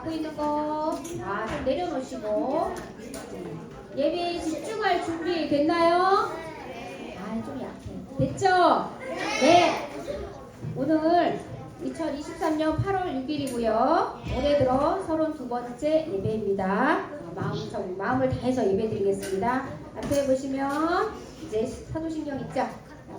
갖고 있는 거 다 좀 내려놓으시고 예배에 집중할 준비 됐나요? 아, 좀 약해. 됐죠? 네. 오늘 2023년 8월 6일이고요. 올해 들어 32번째 예배입니다. 마음을 다해서 예배드리겠습니다. 앞에 보시면 이제 사도신경 있죠?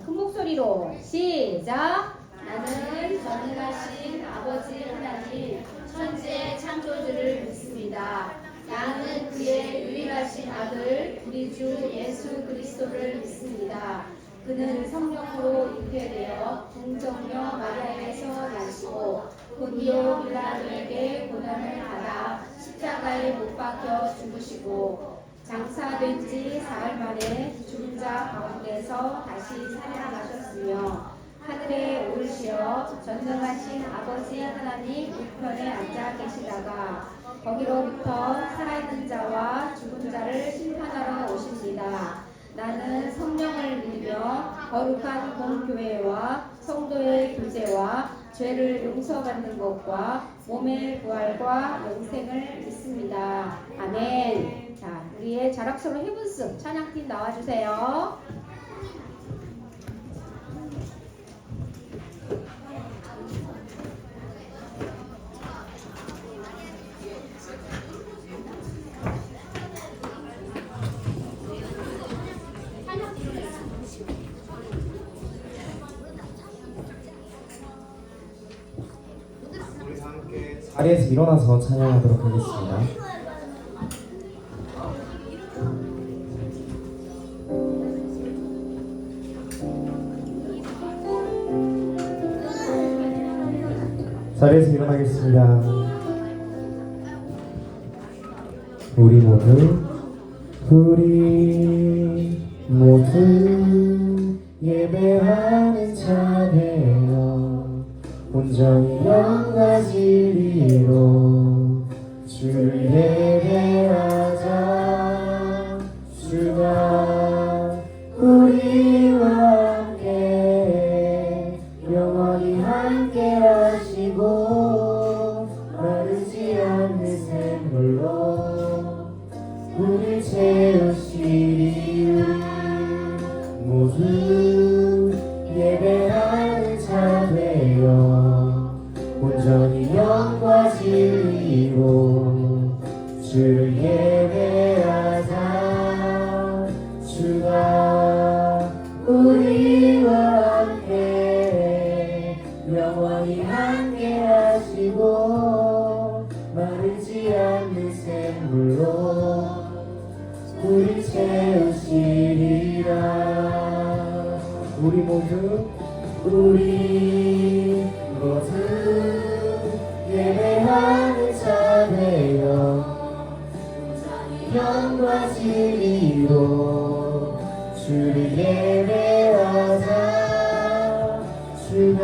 큰 목소리로 시작! 나는 전능하신 아버지 하나님 천지의 창조주를 믿습니다. 나는 그의 유일하신 아들 우리 주 예수 그리스도를 믿습니다. 그는 성령으로 잉태되어 동정녀 마리아에서 나시고 본디오 빌라도에게 고난을 받아 십자가에 못 박혀 죽으시고 장사된 지 사흘 만에 죽은 자 가운데서 다시 살아나셨으며 하늘에 오르시어 전능하신 아버지 하나님 우편에 앉아 계시다가 거기로부터 살아있는 자와 죽은 자를 심판하러 오십니다. 나는 성령을 믿으며 거룩한 공교회와 성도의 교제와 죄를 용서받는 것과 몸의 부활과 영생을 믿습니다. 아멘. 자, 우리의 자락서로 헤븐스 찬양팀 나와주세요. 자리에서 일어나서 찬양하도록 하겠습니다. 자리에서 일어나겠습니다. 우리 모두 예배하는 자되어 온전히 영과 진리로 주를 예배하자. 주가 우리와 함께 영원히 함께 하시고 마르지 않는 샘물로 우리 채우시리. 모두 예배하는 자 되어 온전히 영과 진리로 주를 예배하자. 주가 우리와 함께 영원히 함께 하시고 마르지 않는 샘물로 우리 채우시리라. 우리 모두 예배하는 자 되어 영과 진리로 주를 예배하자. 주가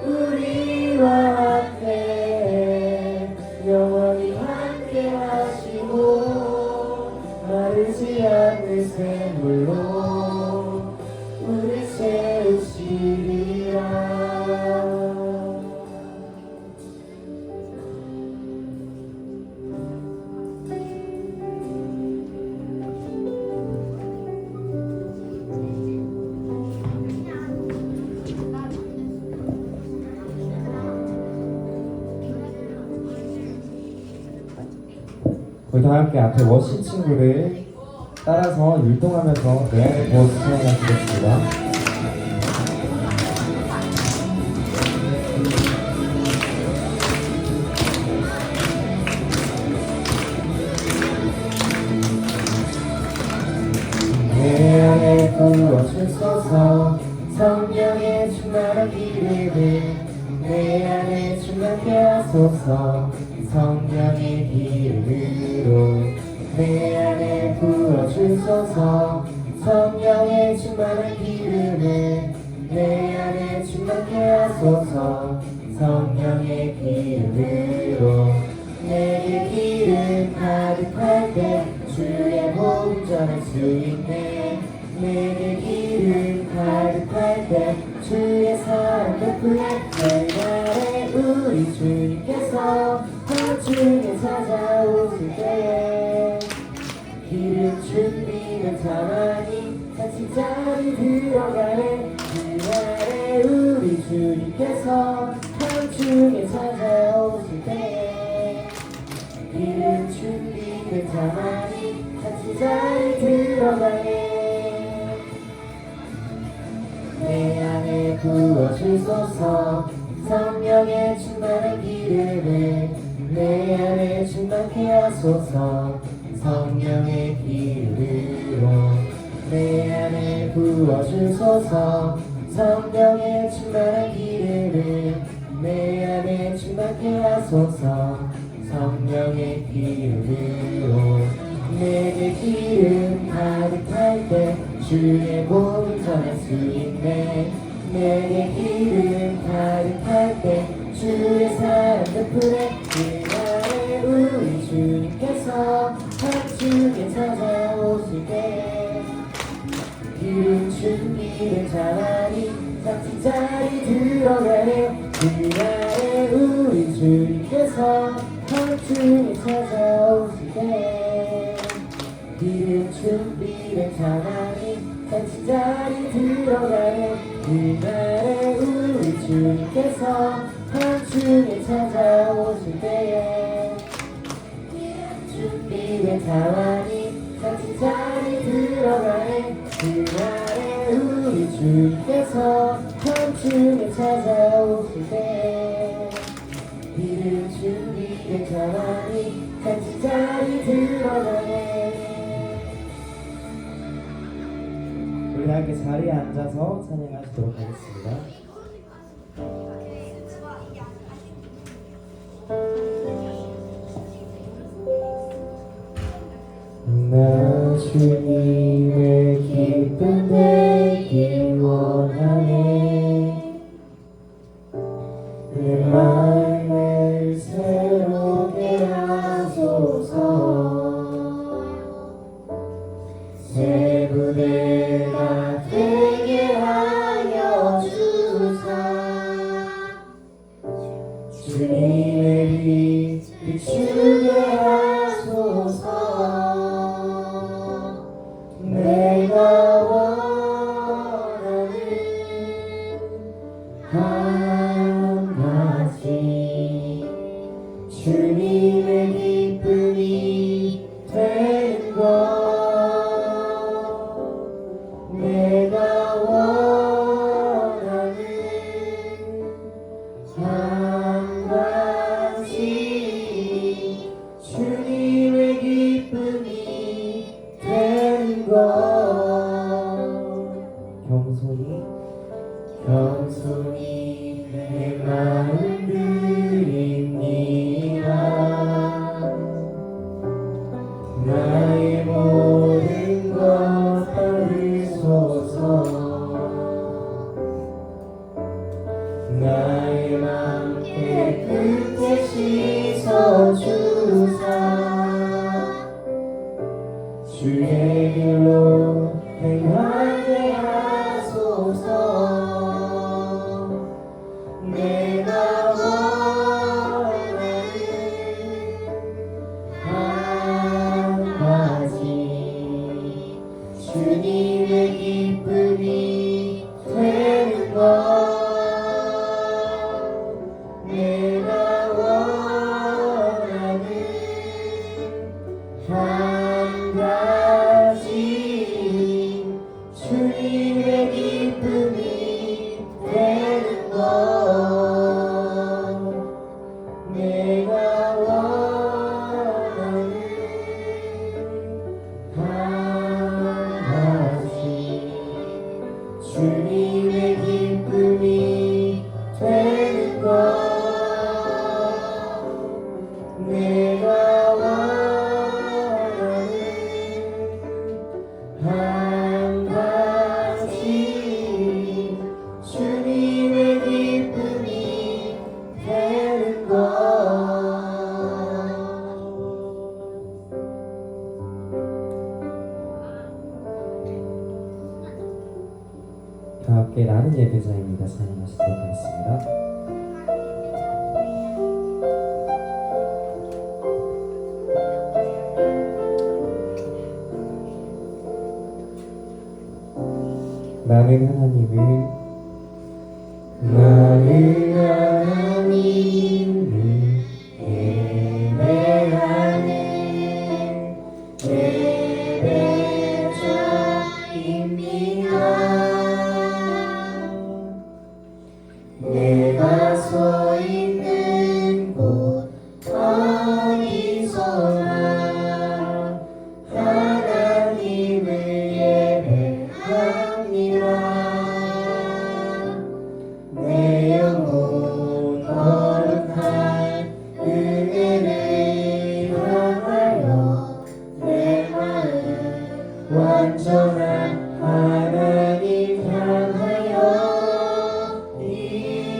우리와 함께 영원히 함께 하시고 마르지 않는 샘물로 우리 채우시리라. 우리 다 함께 앞에 워십 친구를 따라서 율동하면서 내 안에 부어서 찬양하시겠습니다. 내 안에 부어주소서. 성령의 충만한 기름을 내 안에 충만케 하소서. 성령의 기름으로 내 안에 부어주소서. 성령의 충만한 기름을 내 안에 충만케 하소서. 성령의 기름으로 내게 기름 가득할 때 주의 복음 전할 수 있네. 내게 기름 가득할 때 주의 사랑 베풀 때 나의 우리 주님께서 밤중에 찾아오실 때에 기름 준비는 가만히 같이 자리 들어가네. 그날에 우리 주님께서 밤중에 찾아오실 때에 기름 준비는 가만히 같이 자리 들어가네. 내 안에 부어주소서 성령의 충만한 기름을 내 안에 충만케 하소서. 성령의 기름으로 내 안에 부어주소서. 성령의 충만한 기름을 내 안에 충만케 하소서. 성령의 기름으로 내게 기름 가득할 때 주의 복을 전할 수 있네. 내게 기름 가득할 때 주의 사랑 덕분에 그날에 우리 주님께서 밤중에 찾아오실 때 기름 준비를 잘하니 같이 자리 들어가네. 그날에 우리 주님께서 밤중에 찾아오실 때 기름 준비를 잘하니 같이 자리 들어가네. 그날에 우리 주님께서 밤중에 찾아오실 때에 준비를 잘하니 같이 자리 들어가네. 그날에 우리 주님께서 밤중에 찾아오실 때에 기름 준비를 잘하니 같이 자리 들어가네. 우리 함께 자리에 앉아서 찬양하시도록 하겠습니다. 나 주님의 기쁨 되길 원하네. 내 마음을 새롭게 하소서. 새 부대가 되게 하여 주사. 주님의 빛 비추게 하소서. 내가 원하는 한 가지 주님의 기쁨이 되는 것. 내가 원하는 한 가지 주님의 기쁨이 되는 것. 겸손히 내 마음 드립니다. 나의 모든 것 받으소서. 나의 맘 깨끗이 씻어주사. 주의 길로 행하게 하소서. 내가 원하는 한 가지 주님의 기쁨이 되는 것. 내가 원하는 한 가지 주님의 기쁨이 되는 것. 내가 원하는 한 가지 주님의 기쁨이 되는 것. 내가 원하는 한 가지 주님의 기쁨이 되는 것. 다 함께 나는 예배자입니다. 찬양하시도록 하겠습니다. 나는 하나님을 예배하네. 예배자입니다. 내가 서 있는 곳 어디서나 하나님을 예배합니다. 내 영혼 거룩한 은혜를 향하여 내 마음 완전한 하나님 향하여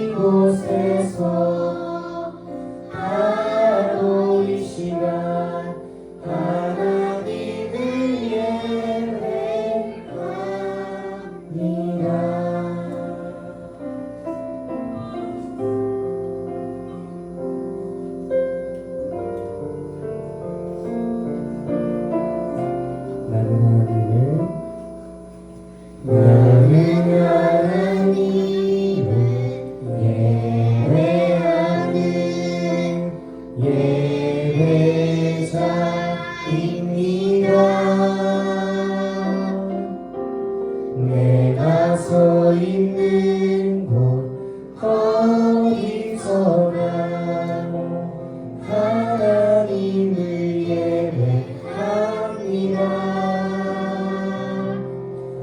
이곳에서 바로 이 시간 하나님을 예배합니다. 나는 하나님을 예배하는 예배자입니다. 내가 서 있는 곳 어디서나 하나님을 예배합니다.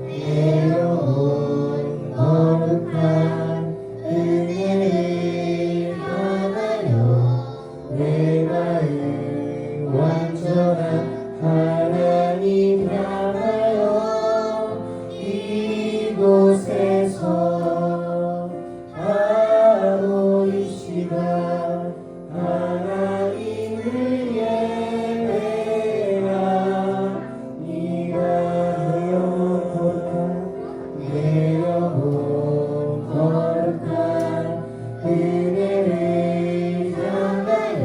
내 영혼 거룩한 은혜를 향하여 내 마음 완전한 하나님 향하여 이곳에서 바로 이 시간 하나님을 예배합니다. 내 영혼 거룩한 은혜를 향하여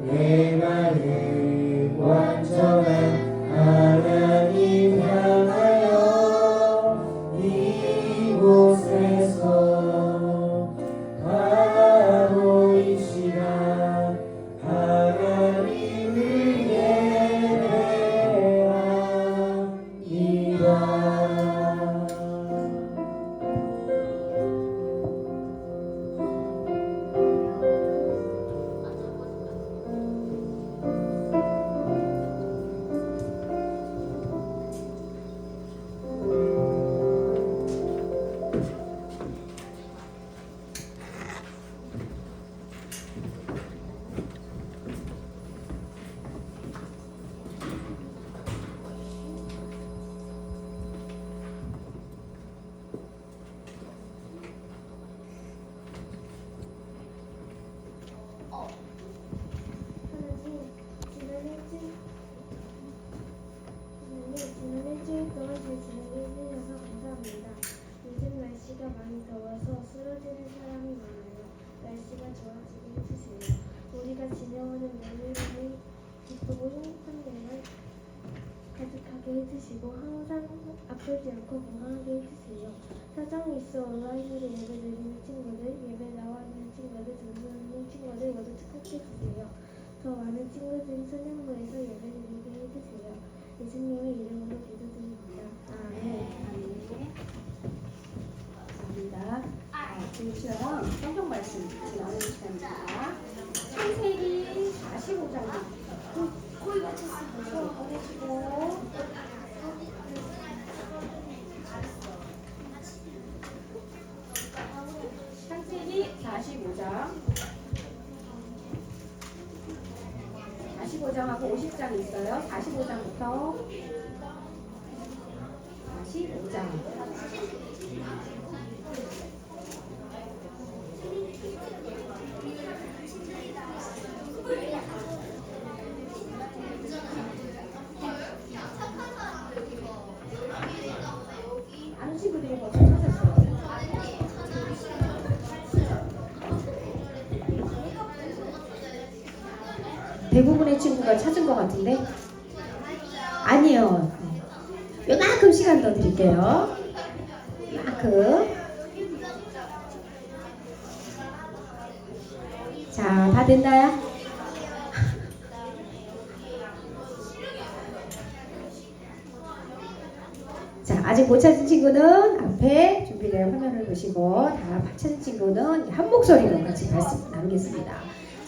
내 마음 완전한 하나님 향하여 이곳에서 바로 이 시간 하나님을 예배합니다. 지난 일주일 동안 제 지내게 해주셔서 감사합니다. 요즘 날씨가 많이 더워서 쓰러지는 사람이 많아요. 날씨가 좋아지게 해주세요. 우리가 지내오는 매일매일 기쁘고 행복한 날만 가득하게 해주시고 항상 아프지 않고 건강하게 해주세요. 사정이 있어 온라인으로 예배드리는 친구들, 예배 나와 있는 친구들, 전도하는 친구들 모두 축복해 주세요. 더 많은 친구들이 소년부에서 예배드리게 해주세요. 예수님의 이름으로 기도드립니다. 아멘. 감사합니다. 지금처럼 성경 말씀 나누는 시간입니다. 창세기 45장 거의 마쳤습니다. 보내시고 창세기 45장 45장하고 50장 있어요. 45장부터 45장 아는 친구들이 벌써 찾았어요. 대부분의 친구가 찾은 것 같은데 아니요. 요만큼 시간 더 드릴게요. 마이크. 자, 다 됐나요? 자, 아직 못 찾은 친구는 앞에 준비된 화면을 보시고 다 찾은 친구는 한 목소리로 같이 말씀 나누겠습니다.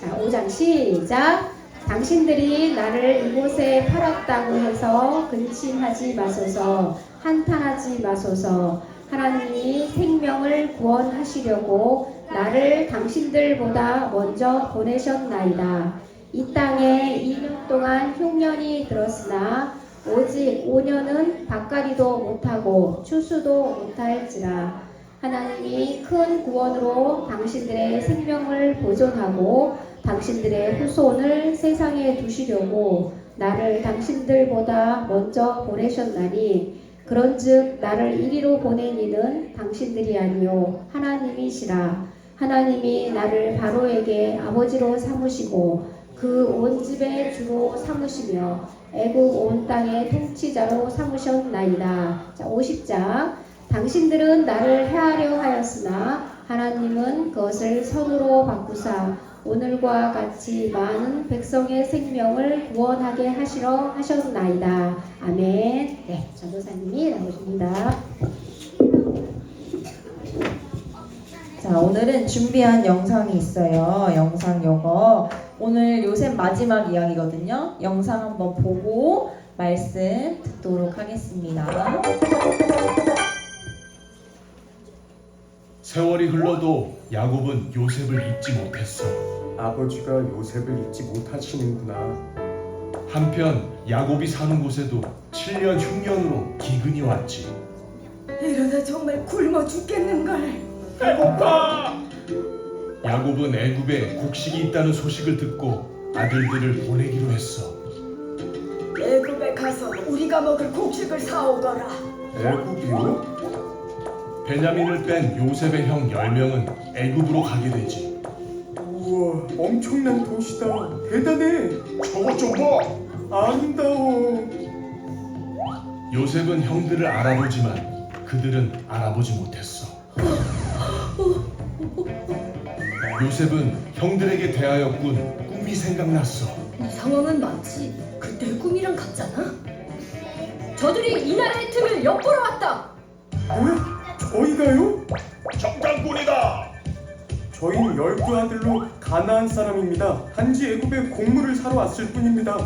자, 5장 시작. 당신들이 나를 이곳에 팔았다고 해서 근심하지 마소서, 한탄하지 마소서. 하나님이 생명을 구원하시려고 나를 당신들보다 먼저 보내셨나이다. 이 땅에 2년 동안 흉년이 들었으나 오직 5년은 밭갈이도 못하고 추수도 못할지라. 하나님이 큰 구원으로 당신들의 생명을 보존하고 당신들의 후손을 세상에 두시려고 나를 당신들보다 먼저 보내셨나니, 그런즉 나를 이리로 보낸 이는 당신들이 아니요 하나님이시라. 하나님이 나를 바로에게 아버지로 삼으시고 그 온 집의 주로 삼으시며 애국 온 땅의 통치자로 삼으셨나이다. 자, 50장. 당신들은 나를 해하려 하였으나 하나님은 그것을 선으로 바꾸사 오늘과 같이 많은 백성의 생명을 구원하게 하시러 하셨나이다. 아멘. 네, 전도사님이 나오십니다. 자, 오늘은 준비한 영상이 있어요. 영상 요거. 오늘 요셉 마지막 이야기거든요. 영상 한번 보고 말씀 듣도록 하겠습니다. 세월이 흘러도 야곱은 요셉을 잊지 못했어. 아버지가 요셉을 잊지 못하시는구나. 한편 야곱이 사는 곳에도 7년 흉년으로 기근이 왔지. 이러다 정말 굶어 죽겠는걸. 배고파! 야곱은 애굽에 곡식이 있다는 소식을 듣고 아들들을 보내기로 했어. 애굽에 가서 우리가 먹을 곡식을 사오거라. 애굽이요? 베냐민을 뺀 요셉의 형 10명은 애굽으로 가게 되지. 우와, 엄청난 도시다. 대단해. 저것 좀 봐! 아름다워. 요셉은 형들을 알아보지만 그들은 알아보지 못했어. 요셉은 형들에게 대하였군 꿈이 생각났어. 이 상황은 마치 그때 꿈이랑 같잖아. 저들이 이 나라의 틈을 엿보러 왔다. 왜? 저희가요? 정탐꾼이다! 저희는 12아들로 가나안 사람입니다. 단지 애굽에 곡물을 사러 왔을 뿐입니다.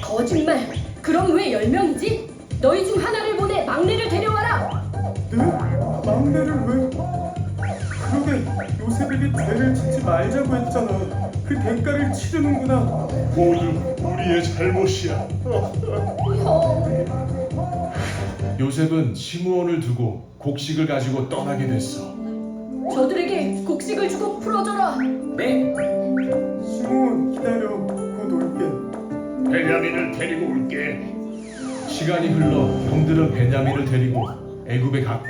거짓말. 그럼 왜 10명이지? 너희 중 하나를 보내 막내를 데려와라. 네? 막내를 왜? 그러게 요셉에게 죄를 짓지 말자고 했잖아. 그 대가를 치르는구나. 모두 우리의 잘못이야. 형. 요셉은 시므온을 두고 곡식을 가지고 떠나게 됐어. 저들에게 곡식을 주고 풀어줘라. 네. 시몬 기다려. 곧 올게. 베냐민을 데리고 올게. 시간이 흘러 형들은 베냐민을 데리고 애굽에 갔고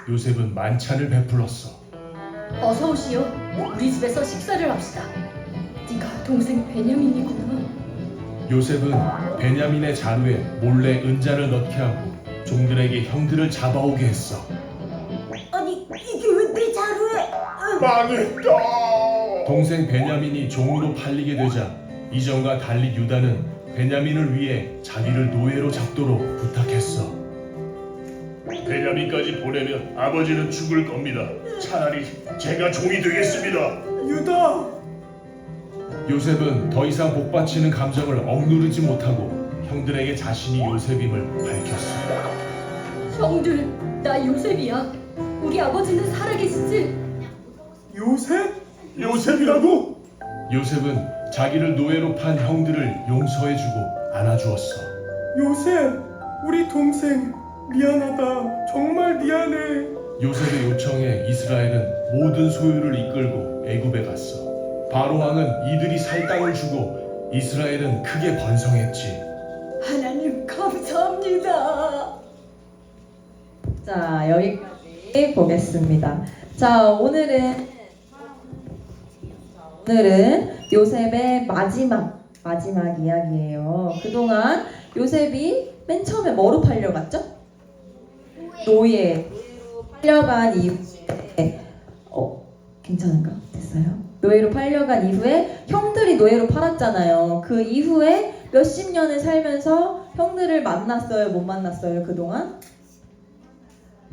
요셉은 만찬을 베풀었어. 어서 오시오. 우리 집에서 식사를 합시다. 네가 동생 베냐민이구나. 요셉은 베냐민의 자루에 몰래 은자를 넣게 하고 종들에게 형들을 잡아오게 했어. 아니 이게 왜 내 자루에? 망했다. 동생 베냐민이 종으로 팔리게 되자 이전과 달리 유다는 베냐민을 위해 자기를 노예로 잡도록 부탁했어. 베냐민까지 보내면 아버지는 죽을 겁니다. 차라리 제가 종이 되겠습니다. 유다! 요셉은 더 이상 복받치는 감정을 억누르지 못하고 형들에게 자신이 요셉임을 밝혔어. 형들, 나 요셉이야. 우리 아버지는 살아계시지? 요셉? 요셉이라고? 요셉은 자기를 노예로 판 형들을 용서해주고 안아주었어. 요셉! 우리 동생 미안하다. 정말 미안해. 요셉의 요청에 이스라엘은 모든 소유를 이끌고 애굽에 갔어. 바로 왕은 이들이 살 땅을 주고 이스라엘은 크게 번성했지. 하나님 감사합니다. 자, 여기까지 보겠습니다. 자, 오늘은 요셉의 마지막 이야기예요. 그동안 요셉이 맨 처음에 뭐로 팔려갔죠? 노예로 팔려간 이후에 괜찮은가? 됐어요? 노예로 팔려간 이후에 형들이 노예로 팔았잖아요. 그 이후에 몇십 년을 살면서 형들을 만났어요? 못 만났어요? 그동안?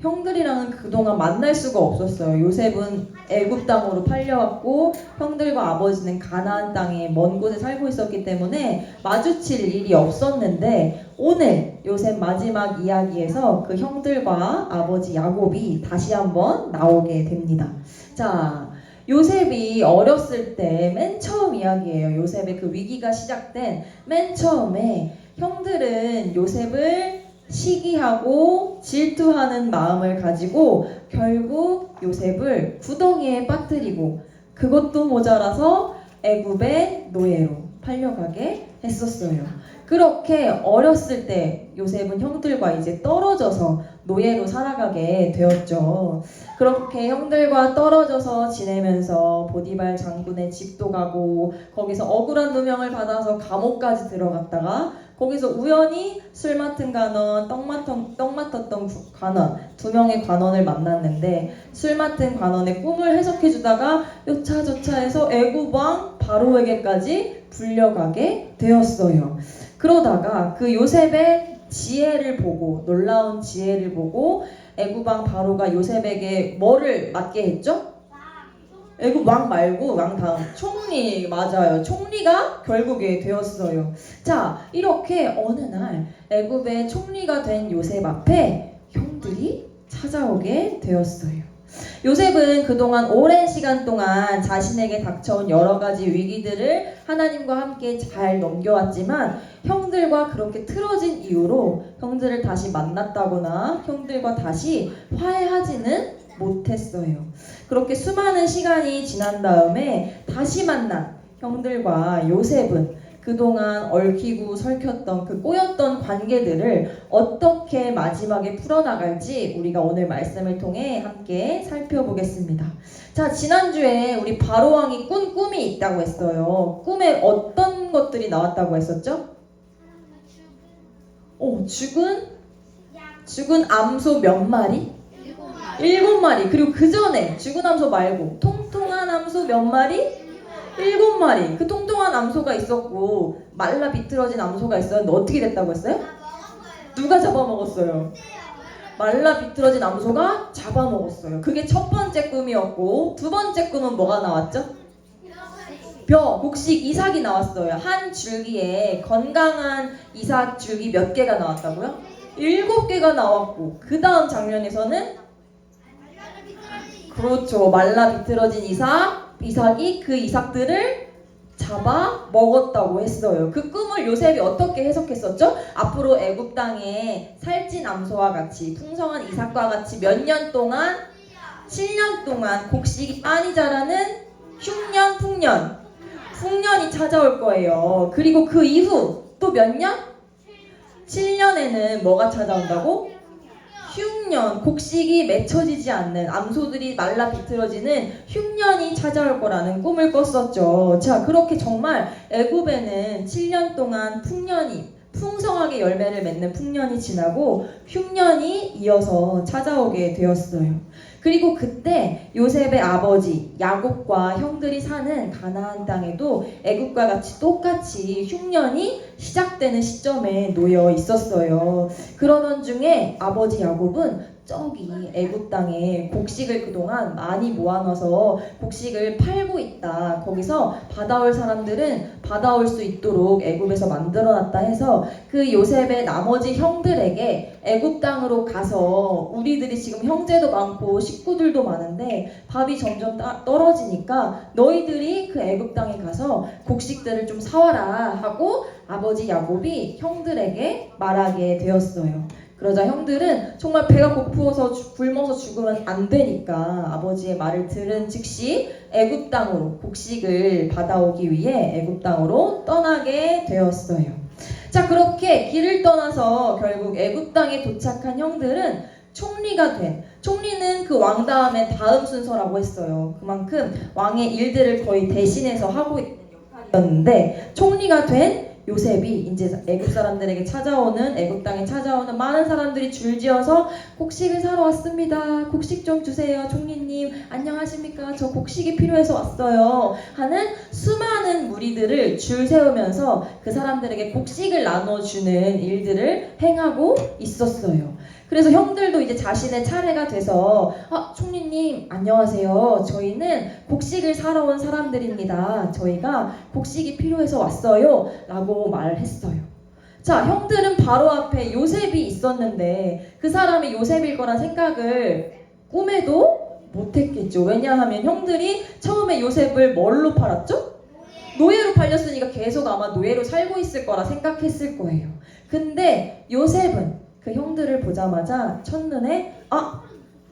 형들이랑은 그동안 만날 수가 없었어요. 요셉은 애굽 땅으로 팔려왔고 형들과 아버지는 가나안 땅에 먼 곳에 살고 있었기 때문에 마주칠 일이 없었는데 오늘 요셉 마지막 이야기에서 그 형들과 아버지 야곱이 다시 한번 나오게 됩니다. 자, 요셉이 어렸을 때 맨 처음 이야기예요. 요셉의 그 위기가 시작된 맨 처음에 형들은 요셉을 시기하고 질투하는 마음을 가지고 결국 요셉을 구덩이에 빠뜨리고 그것도 모자라서 애굽의 노예로 팔려가게 했었어요. 그렇게 어렸을 때 요셉은 형들과 이제 떨어져서 노예로 살아가게 되었죠. 그렇게 형들과 떨어져서 지내면서 보디발 장군의 집도 가고 거기서 억울한 누명을 받아서 감옥까지 들어갔다가 거기서 우연히 술 맡은 관원, 떡 맡았던 관원, 두 명의 관원을 만났는데 술 맡은 관원의 꿈을 해석해주다가 여차저차해서 애굽 왕 바로에게까지 불려가게 되었어요. 그러다가 그 요셉의 지혜를 보고 놀라운 지혜를 보고 애굽 왕 바로가 요셉에게 뭐를 맡게 했죠? 애굽 왕 말고 왕 다음 총리, 맞아요. 총리가 결국에 되었어요. 자, 이렇게 어느 날 애굽의 총리가 된 요셉 앞에 형들이 찾아오게 되었어요. 요셉은 그동안 오랜 시간 동안 자신에게 닥쳐온 여러 가지 위기들을 하나님과 함께 잘 넘겨왔지만 형들과 그렇게 틀어진 이유로 형들을 다시 만났다거나 형들과 다시 화해하지는 못했어요. 그렇게 수많은 시간이 지난 다음에 다시 만난 형들과 요셉은 그동안 얽히고 설켰던 그 꼬였던 관계들을 어떻게 마지막에 풀어나갈지 우리가 오늘 말씀을 통해 함께 살펴보겠습니다. 자, 지난주에 우리 바로왕이 꾼 꿈이 있다고 했어요. 꿈에 어떤 것들이 나왔다고 했었죠? 죽은 암소 몇 마리? 7마리. 그리고 그 전에 죽은 암소 말고 통통한 암소 몇 마리? 7마리. 그 통통한 암소가 있었고 말라 비틀어진 암소가 있었는데 어떻게 됐다고 했어요? 누가 잡아먹었어요? 말라 비틀어진 암소가 잡아먹었어요. 그게 첫 번째 꿈이었고 두 번째 꿈은 뭐가 나왔죠? 곡식 이삭이 나왔어요. 한 줄기에 건강한 이삭 줄기 몇 개가 나왔다고요? 7개가 나왔고 그 다음 장면에서는 그렇죠. 말라 비틀어진 이삭이 그 이삭들을 잡아 먹었다고 했어요. 그 꿈을 요셉이 어떻게 해석했었죠? 앞으로 애굽 땅에 살찐 암소와 같이 풍성한 이삭과 같이 몇 년 동안 7년 동안 곡식이 많이 자라는 흉년, 풍년이 찾아올 거예요. 그리고 그 이후 또 몇 년? 7년에는 뭐가 찾아온다고? 흉년, 곡식이 맺혀지지 않는 암소들이 말라 비틀어지는 흉년이 찾아올 거라는 꿈을 꿨었죠. 자, 그렇게 정말 애굽에는 7년 동안 풍성하게 열매를 맺는 풍년이 지나고 흉년이 이어서 찾아오게 되었어요. 그리고 그때 요셉의 아버지 야곱과 형들이 사는 가나안 땅에도 애굽과 같이 똑같이 흉년이 시작되는 시점에 놓여 있었어요. 그러던 중에 아버지 야곱은 저기 애굽 땅에 곡식을 그동안 많이 모아놔서 곡식을 팔고 있다. 거기서 받아올 사람들은 받아올 수 있도록 애굽에서 만들어놨다 해서 그 요셉의 나머지 형들에게 애굽 땅으로 가서 우리들이 지금 형제도 많고 식구들도 많은데 밥이 점점 떨어지니까 너희들이 그 애굽 땅에 가서 곡식들을 좀 사와라 하고 아버지 야곱이 형들에게 말하게 되었어요. 그러자 형들은 정말 배가 고프어서 굶어서 죽으면 안 되니까 아버지의 말을 들은 즉시 애굽 땅으로 곡식을 받아오기 위해 애굽 땅으로 떠나게 되었어요. 자, 그렇게 길을 떠나서 결국 애굽 땅에 도착한 형들은 총리는 그 왕 다음에 다음 순서라고 했어요. 그만큼 왕의 일들을 거의 대신해서 하고 있는 역할이었는데 총리가 된 요셉이 이제 애굽 사람들에게 찾아오는, 애굽 땅에 찾아오는 많은 사람들이 줄지어서 곡식을 사러 왔습니다. 곡식 좀 주세요. 총리님 안녕하십니까? 저 곡식이 필요해서 왔어요. 하는 수많은 무리들을 줄 세우면서 그 사람들에게 곡식을 나눠주는 일들을 행하고 있었어요. 그래서 형들도 이제 자신의 차례가 돼서 총리님 안녕하세요. 저희는 곡식을 사러 온 사람들입니다. 저희가 곡식이 필요해서 왔어요. 라고 말했어요. 자, 형들은 바로 앞에 요셉이 있었는데 그 사람이 요셉일 거란 생각을 꿈에도 못했겠죠. 왜냐하면 형들이 처음에 요셉을 뭘로 팔았죠? 노예로 팔렸으니까 계속 아마 노예로 살고 있을 거라 생각했을 거예요. 근데 요셉은 그 형들을 보자마자 첫눈에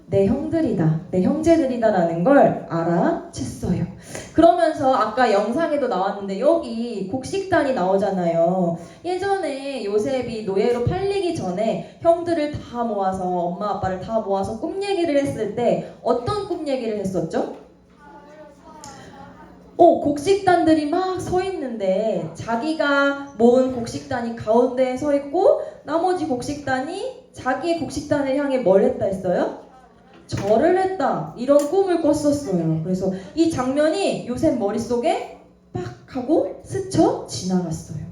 내 형들이다, 내 형제들이다 라는 걸 알아챘어요. 그러면서 아까 영상에도 나왔는데 여기 곡식단이 나오잖아요. 예전에 요셉이 노예로 팔리기 전에 형들을 다 모아서, 엄마 아빠를 다 모아서 꿈 얘기를 했을 때 어떤 꿈 얘기를 했었죠? 곡식단들이 막 서 있는데 자기가 모은 곡식단이 가운데에 서 있고 나머지 곡식단이 자기의 곡식단을 향해 뭘 했다 했어요? 절을 했다. 이런 꿈을 꿨었어요. 그래서 이 장면이 요셉 머릿속에 빡 하고 스쳐 지나갔어요.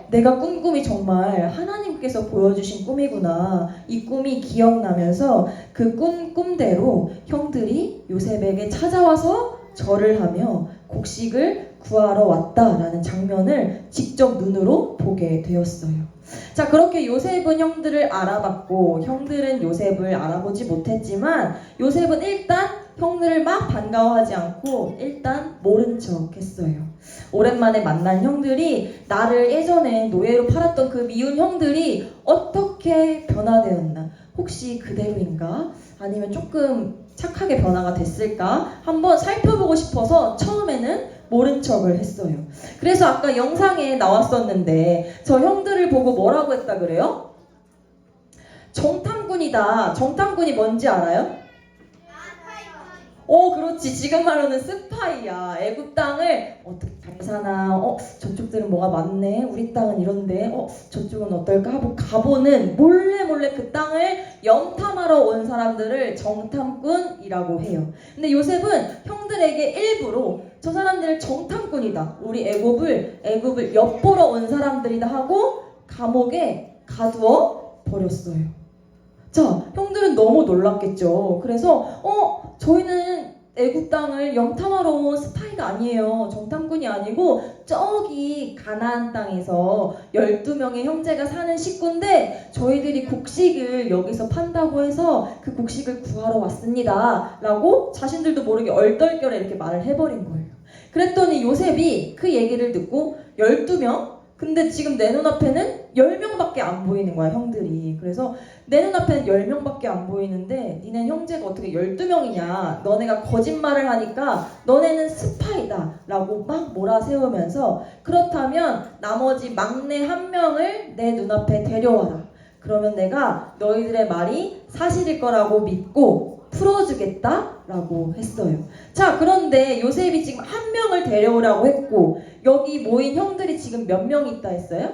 내가 꾼 꿈이 정말 하나님께서 보여주신 꿈이구나. 이 꿈이 기억나면서 그 꾼 꿈대로 형들이 요셉에게 찾아와서 절을 하며 곡식을 구하러 왔다라는 장면을 직접 눈으로 보게 되었어요. 자, 그렇게 요셉은 형들을 알아봤고 형들은 요셉을 알아보지 못했지만 요셉은 일단 형들을 막 반가워하지 않고 일단 모른 척 했어요. 오랜만에 만난 형들이 나를 예전에 노예로 팔았던 그 미운 형들이 어떻게 변화되었나? 혹시 그대로인가? 아니면 조금 착하게 변화가 됐을까? 한번 살펴보고 싶어서 처음에는 모른 척을 했어요. 그래서 아까 영상에 나왔었는데 저 형들을 보고 뭐라고 했다 그래요? 정탐꾼이다. 정탐꾼이 뭔지 알아요? 그렇지. 지금 말로는 스파이야. 애굽 땅을 어떻게 잘 사나? 저쪽들은 뭐가 많네. 우리 땅은 이런데. 저쪽은 어떨까? 하고 가보는 몰래 그 땅을 염탐하러 온 사람들을 정탐꾼이라고 해요. 근데 요셉은 형들에게 일부러 저 사람들을 정탐꾼이다. 우리 애굽을 엿보러 온 사람들이다 하고 감옥에 가두어 버렸어요. 자, 형들은 너무 놀랐겠죠. 그래서 저희는 애굽 땅을 염탐하러 온 스파이가 아니에요. 정탐꾼이 아니고 저기 가나안 땅에서 12명의 형제가 사는 식구인데 저희들이 곡식을 여기서 판다고 해서 그 곡식을 구하러 왔습니다. 라고 자신들도 모르게 얼떨결에 이렇게 말을 해버린 거예요. 그랬더니 요셉이 그 얘기를 듣고 12명? 근데 지금 내 눈앞에는 10명밖에 안 보이는 거야, 형들이. 그래서 내 눈앞에는 10명밖에 안 보이는데 니네 형제가 어떻게 12명이냐? 너네가 거짓말을 하니까 너네는 스파이다 라고 막 몰아세우면서 그렇다면 나머지 막내 1명을 내 눈앞에 데려와라. 그러면 내가 너희들의 말이 사실일 거라고 믿고 풀어주겠다 라고 했어요. 자, 그런데 요셉이 지금 1명을 데려오라고 했고 여기 모인 형들이 지금 몇 명 있다 했어요?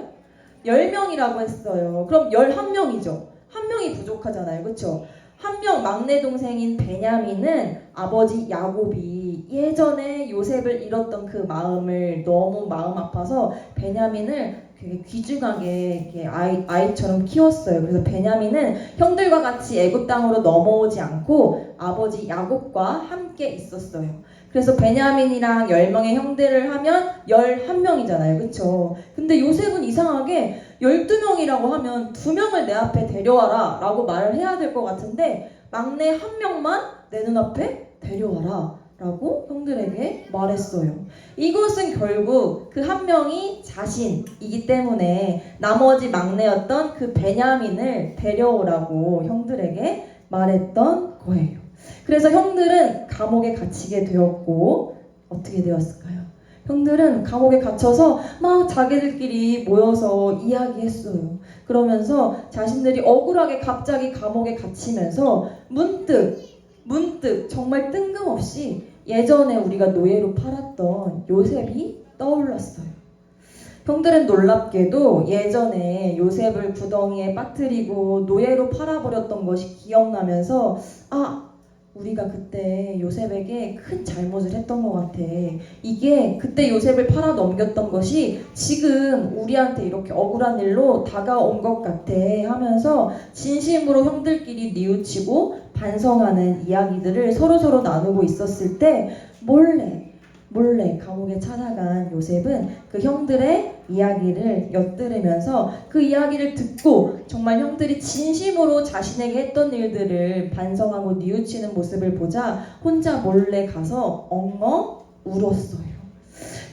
10명이라고 했어요. 그럼 11명이죠. 1명이 부족하잖아요. 그렇죠? 1명 막내 동생인 베냐민은 아버지 야곱이 예전에 요셉을 잃었던 그 마음을 너무 마음 아파서 베냐민을 되게 귀중하게 이렇게 아이처럼 키웠어요. 그래서 베냐민은 형들과 같이 애굽 땅으로 넘어오지 않고 아버지 야곱과 함께 있었어요. 그래서 베냐민이랑 10명의 형들을 하면 11명이잖아요. 그쵸? 근데 요셉은 이상하게 12명이라고 하면 2명을 내 앞에 데려와라 라고 말을 해야 될 것 같은데 막내 1명만 내 눈앞에 데려와라 라고 형들에게 말했어요. 이것은 결국 그 1명이 자신이기 때문에 나머지 막내였던 그 베냐민을 데려오라고 형들에게 말했던 거예요. 그래서 형들은 감옥에 갇히게 되었고 어떻게 되었을까요? 형들은 감옥에 갇혀서 막 자기들끼리 모여서 이야기했어요. 그러면서 자신들이 억울하게 갑자기 감옥에 갇히면서 문득 정말 뜬금없이 예전에 우리가 노예로 팔았던 요셉이 떠올랐어요. 형들은 놀랍게도 예전에 요셉을 구덩이에 빠뜨리고 노예로 팔아버렸던 것이 기억나면서 우리가 그때 요셉에게 큰 잘못을 했던 것 같아. 이게 그때 요셉을 팔아 넘겼던 것이 지금 우리한테 이렇게 억울한 일로 다가온 것 같아 하면서 진심으로 형들끼리 뉘우치고 반성하는 이야기들을 서로서로 나누고 있었을 때 몰래 감옥에 찾아간 요셉은 그 형들의 이야기를 엿들으면서 그 이야기를 듣고 정말 형들이 진심으로 자신에게 했던 일들을 반성하고 뉘우치는 모습을 보자 혼자 몰래 가서 엉엉 울었어요.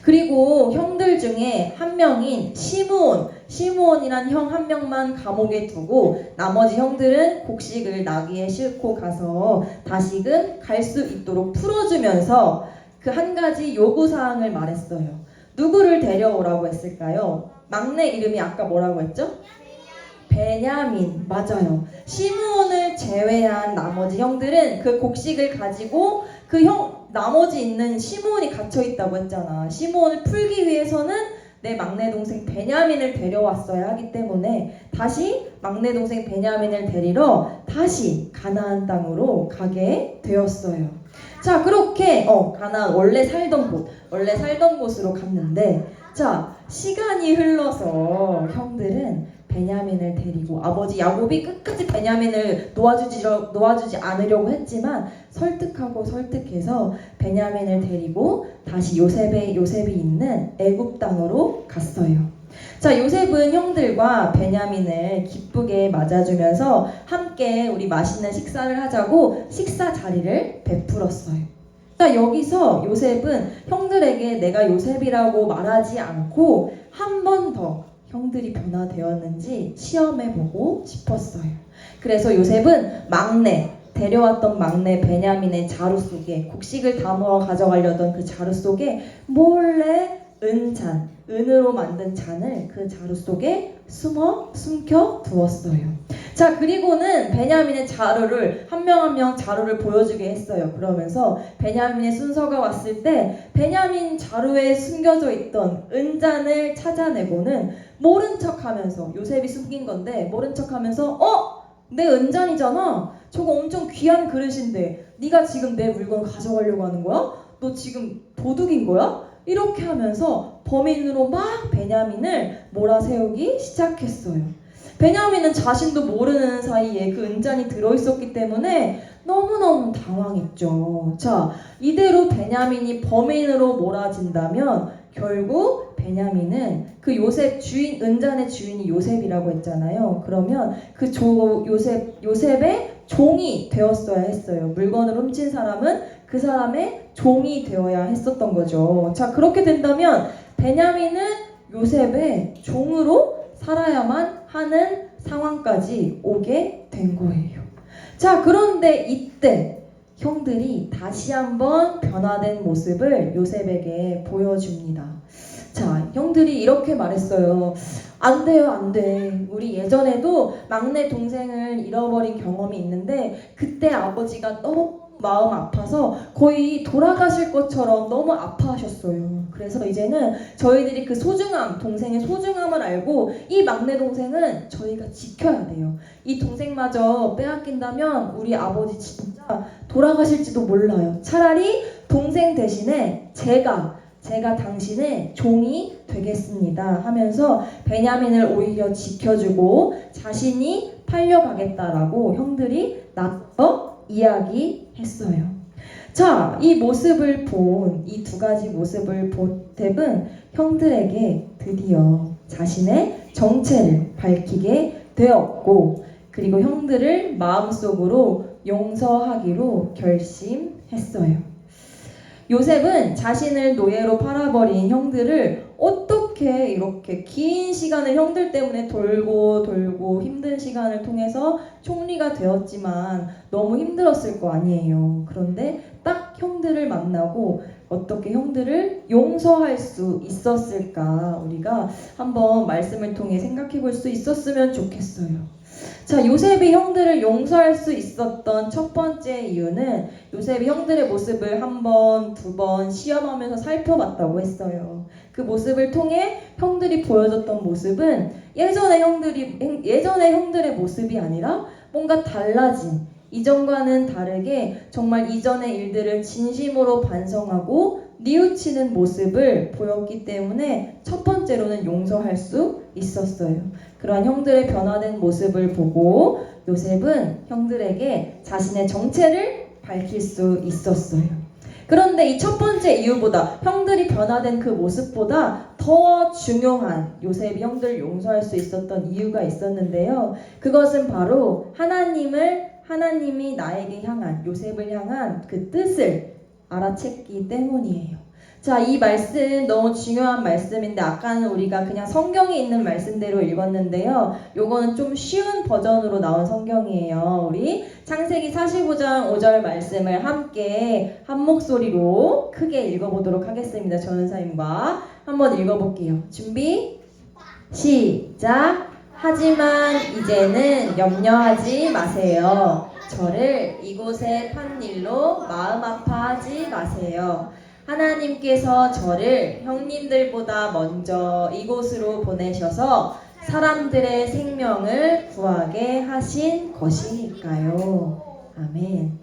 그리고 형들 중에 한 명인 시므온이란 형 한 명만 감옥에 두고 나머지 형들은 곡식을 나귀에 싣고 가서 다시금 갈 수 있도록 풀어주면서 그 한 가지 요구사항을 말했어요. 누구를 데려오라고 했을까요? 막내 이름이 아까 뭐라고 했죠? 베냐민. 맞아요. 시므온을 제외한 나머지 형들은 그 곡식을 가지고 나머지 있는 시므온이 갇혀있다고 했잖아. 시므온을 풀기 위해서는 내 막내 동생 베냐민을 데려왔어야 하기 때문에 다시 막내 동생 베냐민을 데리러 다시 가나안 땅으로 가게 되었어요. 자, 그렇게 가나안 원래 살던 곳으로 갔는데, 자, 시간이 흘러서 형들은 베냐민을 데리고 아버지 야곱이 끝까지 베냐민을 놓아주지 않으려고 했지만 설득해서 베냐민을 데리고 다시 요셉이 있는 애굽 땅으로 갔어요. 자, 요셉은 형들과 베냐민을 기쁘게 맞아주면서 함께 우리 맛있는 식사를 하자고 식사 자리를 베풀었어요. 자, 여기서 요셉은 형들에게 내가 요셉이라고 말하지 않고 한 번 더 형들이 변화되었는지 시험해보고 싶었어요. 그래서 요셉은 데려왔던 막내 베냐민의 자루 속에 곡식을 담아 가져가려던 그 자루 속에 몰래 은으로 만든 잔을 그 자루 속에 숨겨 두었어요. 자, 그리고는 베냐민의 자루를 한 명 한 명 자루를 보여주게 했어요. 그러면서 베냐민의 순서가 왔을 때 베냐민 자루에 숨겨져 있던 은잔을 찾아내고는 모른 척하면서, 요셉이 숨긴 건데 모른 척하면서 내 은잔이잖아. 저거 엄청 귀한 그릇인데 네가 지금 내 물건 가져가려고 하는 거야? 너 지금 도둑인 거야? 이렇게 하면서 범인으로 막 베냐민을 몰아세우기 시작했어요. 베냐민은 자신도 모르는 사이에 그 은잔이 들어있었기 때문에 너무너무 당황했죠. 자, 이대로 베냐민이 범인으로 몰아진다면 결국 베냐민은 그 은잔의 주인이 요셉이라고 했잖아요. 그러면 그 요셉의 종이 되었어야 했어요. 물건을 훔친 사람은 그 사람의 종이 되어야 했었던 거죠. 자, 그렇게 된다면 베냐민은 요셉의 종으로 살아야만 하는 상황까지 오게 된 거예요. 자, 그런데 이때 형들이 다시 한번 변화된 모습을 요셉에게 보여줍니다. 자, 형들이 이렇게 말했어요. 안 돼요, 안 돼. 우리 예전에도 막내 동생을 잃어버린 경험이 있는데 그때 아버지가 너무 마음 아파서 거의 돌아가실 것처럼 너무 아파하셨어요. 그래서 이제는 저희들이 그 동생의 소중함을 알고 이 막내 동생은 저희가 지켜야 돼요. 이 동생마저 빼앗긴다면 우리 아버지 진짜 돌아가실지도 몰라요. 차라리 동생 대신에 제가 당신의 종이 되겠습니다 하면서 베냐민을 오히려 지켜주고 자신이 팔려가겠다라고 형들이 나서 이야기했어요. 자, 이 두 가지 모습을 본 요셉은 형들에게 드디어 자신의 정체를 밝히게 되었고, 그리고 형들을 마음속으로 용서하기로 결심했어요. 요셉은 자신을 노예로 팔아버린 형들을 어떻게 이렇게 긴 시간을 형들 때문에 돌고 힘든 시간을 통해서 총리가 되었지만 너무 힘들었을 거 아니에요. 그런데 딱 형들을 만나고 어떻게 형들을 용서할 수 있었을까? 우리가 한번 말씀을 통해 생각해 볼 수 있었으면 좋겠어요. 자, 요셉이 형들을 용서할 수 있었던 첫 번째 이유는 요셉이 형들의 모습을 한 번, 두 번 시험하면서 살펴봤다고 했어요. 그 모습을 통해 형들이 보여줬던 모습은 예전의 형들의 모습이 아니라 뭔가 달라진, 이전과는 다르게 정말 이전의 일들을 진심으로 반성하고 뉘우치는 모습을 보였기 때문에 첫 번째로는 용서할 수 있었어요. 그러한 형들의 변화된 모습을 보고 요셉은 형들에게 자신의 정체를 밝힐 수 있었어요. 그런데 이 첫 번째 이유보다 형들이 변화된 그 모습보다 더 중요한 요셉이 형들을 용서할 수 있었던 이유가 있었는데요. 그것은 바로 하나님이 나에게 향한, 요셉을 향한 그 뜻을 알아챘기 때문이에요. 자, 이 말씀 너무 중요한 말씀인데 아까는 우리가 그냥 성경에 있는 말씀대로 읽었는데요. 요거는 좀 쉬운 버전으로 나온 성경이에요. 우리 창세기 45장 5절 말씀을 함께 한 목소리로 크게 읽어보도록 하겠습니다. 전은사님과 한번 읽어볼게요. 준비, 시작! 하지만 이제는 염려하지 마세요. 저를 이곳에 판 일로 마음 아파하지 마세요. 하나님께서 저를 형님들보다 먼저 이곳으로 보내셔서 사람들의 생명을 구하게 하신 것이니까요. 아멘.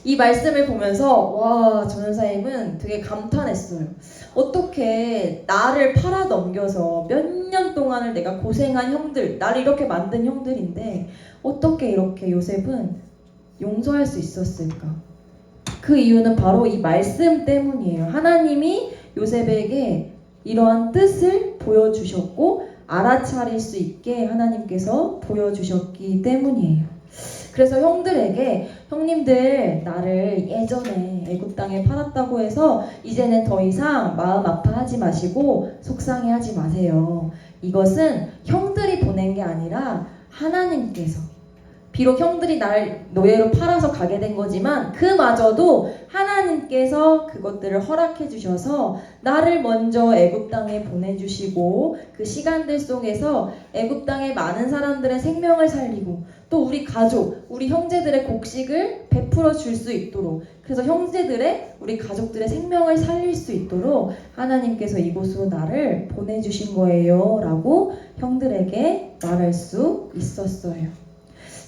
이 말씀을 보면서 와, 전은사님은 되게 감탄했어요. 어떻게 나를 팔아 넘겨서 몇 년 동안을 내가 고생한 형들, 나를 이렇게 만든 형들인데 어떻게 이렇게 요셉은 용서할 수 있었을까? 그 이유는 바로 이 말씀 때문이에요. 하나님이 요셉에게 이러한 뜻을 보여주셨고 알아차릴 수 있게 하나님께서 보여주셨기 때문이에요. 그래서 형들에게 형님들 나를 예전에 애굽 땅에 팔았다고 해서 이제는 더 이상 마음 아파하지 마시고 속상해하지 마세요. 이것은 형들이 보낸 게 아니라 하나님께서, 비록 형들이 날 노예로 팔아서 가게 된 거지만 그마저도 하나님께서 그것들을 허락해 주셔서 나를 먼저 애굽 땅에 보내주시고 그 시간들 속에서 애굽 땅의 많은 사람들의 생명을 살리고 또 우리 가족, 우리 형제들의 곡식을 베풀어 줄 수 있도록, 그래서 우리 가족들의 생명을 살릴 수 있도록 하나님께서 이곳으로 나를 보내주신 거예요 라고 형들에게 말할 수 있었어요.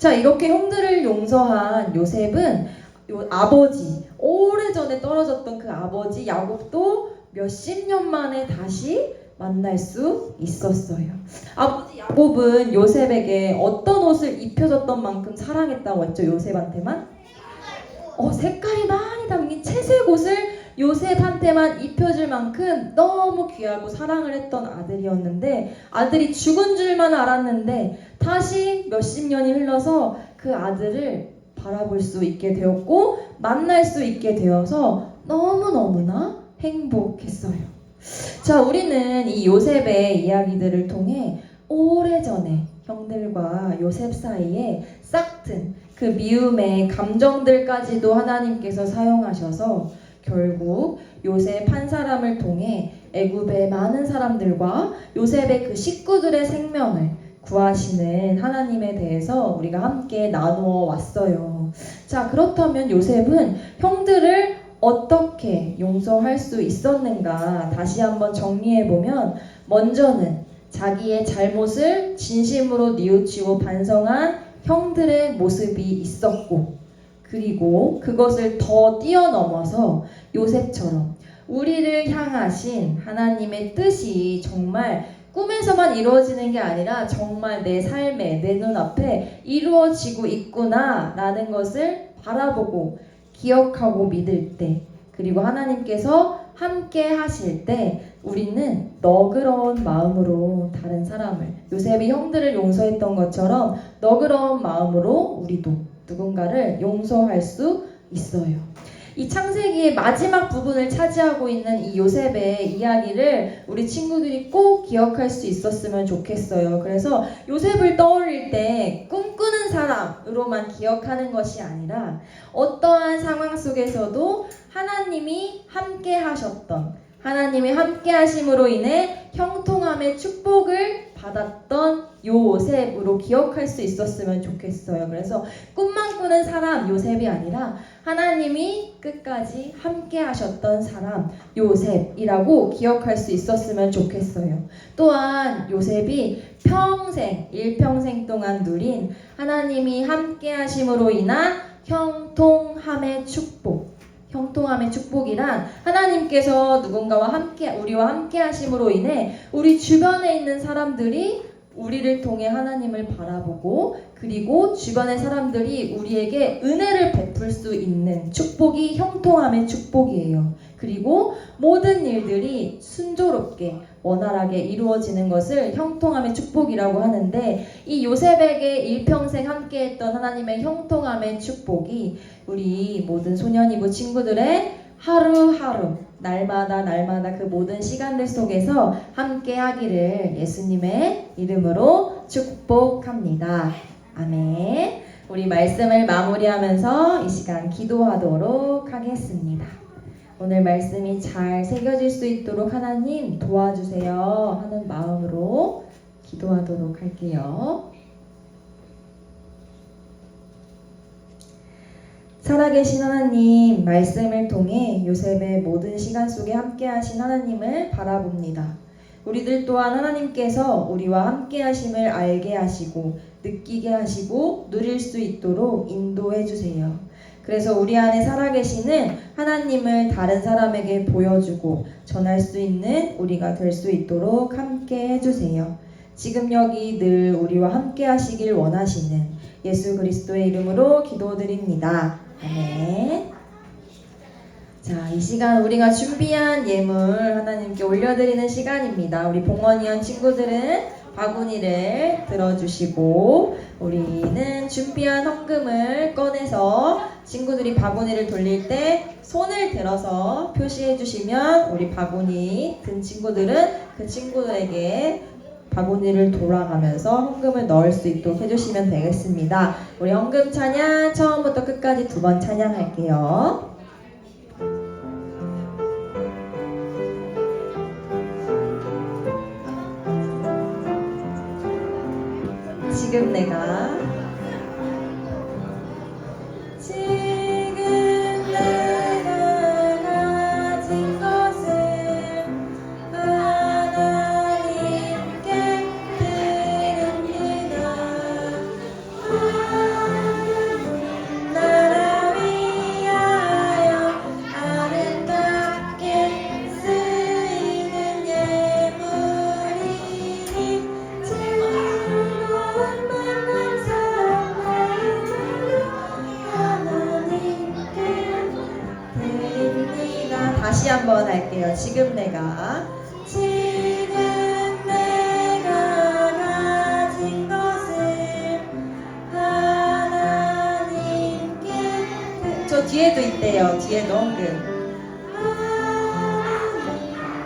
자, 이렇게 형들을 용서한 요셉은 아버지, 오래전에 떨어졌던 그 아버지 야곱도 몇십 년 만에 다시 만날 수 있었어요. 아버지 야곱은 요셉에게 어떤 옷을 입혀줬던 만큼 사랑했다고 했죠? 요셉한테만? 색깔이 많이 담긴 채색 옷을 요셉한테만 입혀줄 만큼 너무 귀하고 사랑을 했던 아들이었는데 아들이 죽은 줄만 알았는데 다시 몇십 년이 흘러서 그 아들을 바라볼 수 있게 되었고 만날 수 있게 되어서 너무너무나 행복했어요. 자, 우리는 이 요셉의 이야기들을 통해 오래전에 형들과 요셉 사이에 싹튼 그 미움의 감정들까지도 하나님께서 사용하셔서 결국 요셉 한 사람을 통해 애굽의 많은 사람들과 요셉의 그 식구들의 생명을 구하시는 하나님에 대해서 우리가 함께 나누어 왔어요. 자, 그렇다면 요셉은 형들을 어떻게 용서할 수 있었는가 다시 한번 정리해보면 먼저는 자기의 잘못을 진심으로 뉘우치고 반성한 형들의 모습이 있었고 그리고 그것을 더 뛰어넘어서 요셉처럼 우리를 향하신 하나님의 뜻이 정말 꿈에서만 이루어지는 게 아니라 정말 내 삶에 내 눈앞에 이루어지고 있구나 라는 것을 바라보고 기억하고 믿을 때 그리고 하나님께서 함께 하실 때 우리는 너그러운 마음으로 다른 사람을 요셉이 형들을 용서했던 것처럼 너그러운 마음으로 우리도 누군가를 용서할 수 있어요. 이 창세기의 마지막 부분을 차지하고 있는 이 요셉의 이야기를 우리 친구들이 꼭 기억할 수 있었으면 좋겠어요. 그래서 요셉을 떠올릴 때 꿈꾸는 사람으로만 기억하는 것이 아니라 어떠한 상황 속에서도 하나님이 함께 하셨던, 하나님이 함께 하심으로 인해 형통함의 축복을 받았던 요셉으로 기억할 수 있었으면 좋겠어요. 그래서 꿈만 꾸는 사람 요셉이 아니라 하나님이 끝까지 함께 하셨던 사람 요셉이라고 기억할 수 있었으면 좋겠어요. 또한 요셉이 평생, 일평생 동안 누린 하나님이 함께 하심으로 인한 형통함의 축복, 형통함의 축복이란 하나님께서 누군가와 함께, 우리와 함께 하심으로 인해 우리 주변에 있는 사람들이 우리를 통해 하나님을 바라보고, 그리고 주변의 사람들이 우리에게 은혜를 베풀 수 있는 축복이 형통함의 축복이에요. 그리고 모든 일들이 순조롭게 원활하게 이루어지는 것을 형통함의 축복이라고 하는데, 이 요셉에게 일평생 함께했던 하나님의 형통함의 축복이 우리 모든 소년이부 친구들의 하루하루 날마다 그 모든 시간들 속에서 함께 하기를 예수님의 이름으로 축복합니다. 아멘. 우리 말씀을 마무리하면서 이 시간 기도하도록 하겠습니다. 오늘 말씀이 잘 새겨질 수 있도록 하나님 도와주세요 하는 마음으로 기도하도록 할게요. 살아계신 하나님, 말씀을 통해 요셉의 모든 시간 속에 함께 하신 하나님을 바라봅니다. 우리들 또한 하나님께서 우리와 함께 하심을 알게 하시고 느끼게 하시고 누릴 수 있도록 인도해 주세요. 그래서 우리 안에 살아계시는 하나님을 다른 사람에게 보여주고 전할 수 있는 우리가 될 수 있도록 함께 해주세요. 지금 여기 늘 우리와 함께 하시길 원하시는 예수 그리스도의 이름으로 기도드립니다. 아멘. 자, 이 시간 우리가 준비한 예물 하나님께 올려드리는 시간입니다. 우리 봉헌위원 친구들은 바구니를 들어주시고, 우리는 준비한 헌금을 꺼내서 친구들이 바구니를 돌릴 때 손을 들어서 표시해 주시면 우리 바구니 든 친구들은 그 친구들에게 바구니를 돌아가면서 헌금을 넣을 수 있도록 해주시면 되겠습니다. 우리 헌금 찬양 처음부터 끝까지 2번 찬양할게요. 지금 내가 가진 것을 하나님께 드립니다. 나라 위하여 아름답게 쓰이는 예물이니 다시 한번 할게요. 지금 내가 가진 것을 하나님께 저 뒤에도 있대요. 뒤에도 헌금.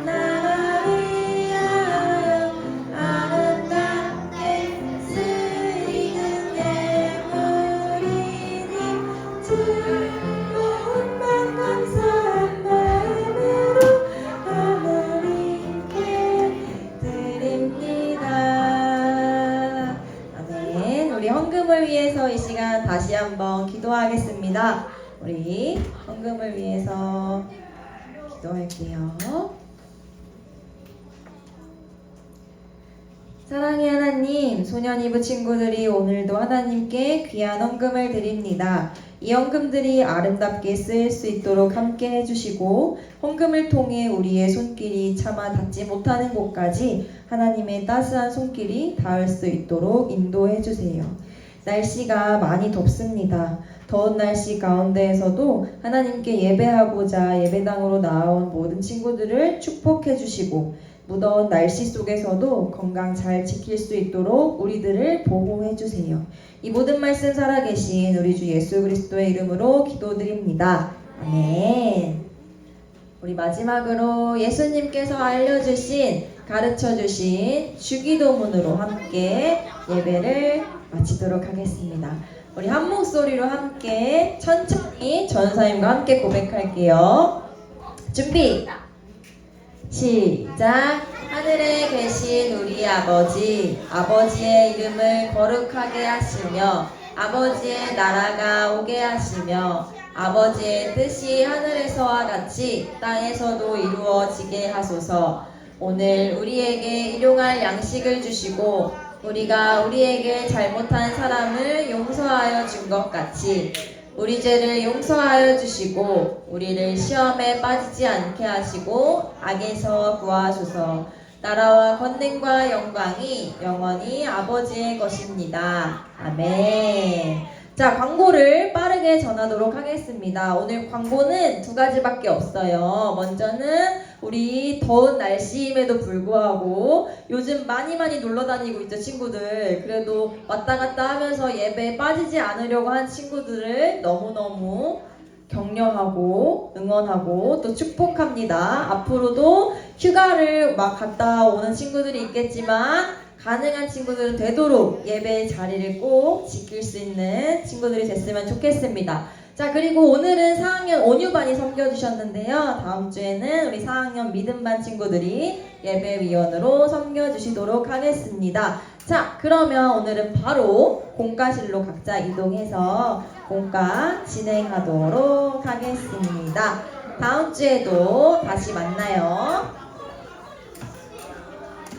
나라 위하여 아름답게 쓰이는 예물이니 즐거움만 감사한 마음으로 하나님께 드립니다. 아멘. 우리 헌금을 위해서 이 시간 다시 한번 기도하겠습니다. 우리 헌금을 위해서 기도할게요. 사랑의 하나님, 소년이부 친구들이 오늘도 하나님께 귀한 헌금을 드립니다. 이 헌금들이 아름답게 쓰일 수 있도록 함께 해주시고, 헌금을 통해 우리의 손길이 차마 닿지 못하는 곳까지 하나님의 따스한 손길이 닿을 수 있도록 인도해 주세요. 날씨가 많이 덥습니다. 더운 날씨 가운데에서도 하나님께 예배하고자 예배당으로 나온 모든 친구들을 축복해 주시고, 무더운 날씨 속에서도 건강 잘 지킬 수 있도록 우리들을 보호해 주세요. 이 모든 말씀 살아계신 우리 주 예수 그리스도의 이름으로 기도드립니다. 아멘. 우리 마지막으로 예수님께서 알려주신, 가르쳐주신 주기도문으로 함께 예배를 마치도록 하겠습니다. 우리 한 목소리로 함께 천천히 전사님과 함께 고백할게요. 준비! 시작! 하늘에 계신 우리 아버지, 아버지의 이름을 거룩하게 하시며 아버지의 나라가 오게 하시며 아버지의 뜻이 하늘에서와 같이 땅에서도 이루어지게 하소서. 오늘 우리에게 일용할 양식을 주시고 우리가 우리에게 잘못한 사람을 용서하여 준 것 같이 우리 죄를 용서하여 주시고 우리를 시험에 빠지지 않게 하시고 악에서 구하소서. 나라와 권능과 영광이 영원히 아버지의 것입니다. 아멘. 자, 광고를 빠르게 전하도록 하겠습니다. 오늘 광고는 두 가지밖에 없어요. 먼저는 우리 더운 날씨임에도 불구하고 요즘 많이 놀러 다니고 있죠, 친구들. 그래도 왔다 갔다 하면서 예배에 빠지지 않으려고 한 친구들을 너무너무 격려하고 응원하고 또 축복합니다. 앞으로도 휴가를 막 갔다 오는 친구들이 있겠지만 가능한 친구들은 되도록 예배의 자리를 꼭 지킬 수 있는 친구들이 됐으면 좋겠습니다. 자, 그리고 오늘은 4학년 온유반이 섬겨주셨는데요. 다음 주에는 우리 4학년 믿음반 친구들이 예배위원으로 섬겨주시도록 하겠습니다. 자, 그러면 오늘은 바로 공과실로 각자 이동해서 공과 진행하도록 하겠습니다. 다음 주에도 다시 만나요.